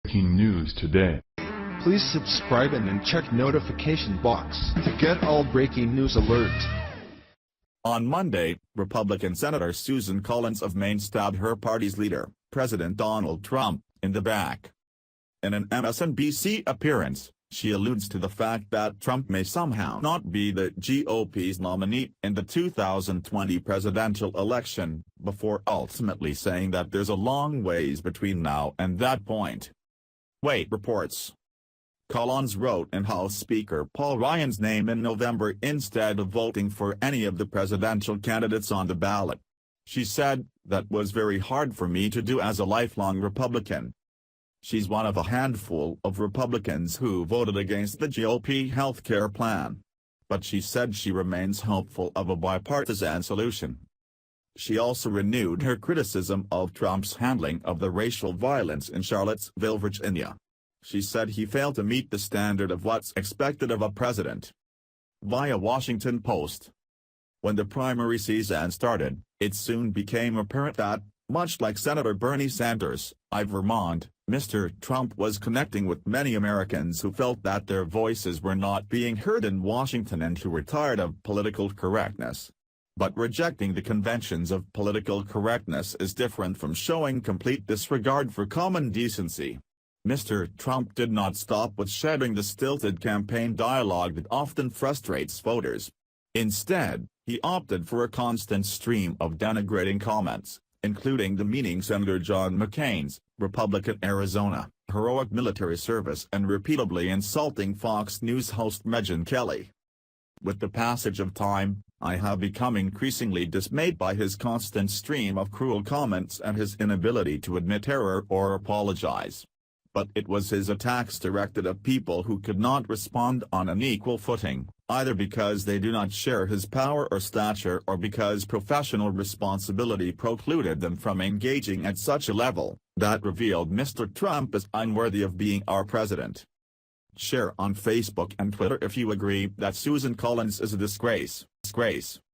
Breaking news today. Please subscribe and then check notification box to get all breaking news alerts. On Monday, Republican Senator Susan Collins of Maine stabbed her party's leader, President Donald Trump, in the back. In an MSNBC appearance, she alludes to the fact that Trump may somehow not be the GOP's nominee in the 2020 presidential election, before ultimately saying that there's a long ways between now and that point. Wait reports. Collins wrote in House Speaker Paul Ryan's name in November instead of voting for any of the presidential candidates on the ballot. She said, "That was very hard for me to do as a lifelong Republican." She's one of a handful of Republicans who voted against the GOP healthcare plan. But she said she remains hopeful of a bipartisan solution. She also renewed her criticism of Trump's handling of the racial violence in Charlottesville, Virginia. She said he failed to meet the standard of what's expected of a president. Via Huffington Post. When the primary season started, it soon became apparent that, much like Senator Bernie Sanders, of Vermont, Mr. Trump was connecting with many Americans who felt that their voices were not being heard in Washington and who were tired of political correctness. But rejecting the conventions of political correctness is different from showing complete disregard for common decency. Mr. Trump did not stop with shedding the stilted campaign dialogue that often frustrates voters. Instead, he opted for a constant stream of denigrating comments, including demeaning Senator John McCain's, Republican Arizona, heroic military service and repeatedly insulting Fox News host Megyn Kelly. With the passage of time, I have become increasingly dismayed by his constant stream of cruel comments and his inability to admit error or apologize. But it was his attacks directed at people who could not respond on an equal footing, either because they do not share his power or stature or because professional responsibility precluded them from engaging at such a level, that revealed Mr. Trump as unworthy of being our president. Share on Facebook and Twitter if you agree that Susan Collins is a disgrace.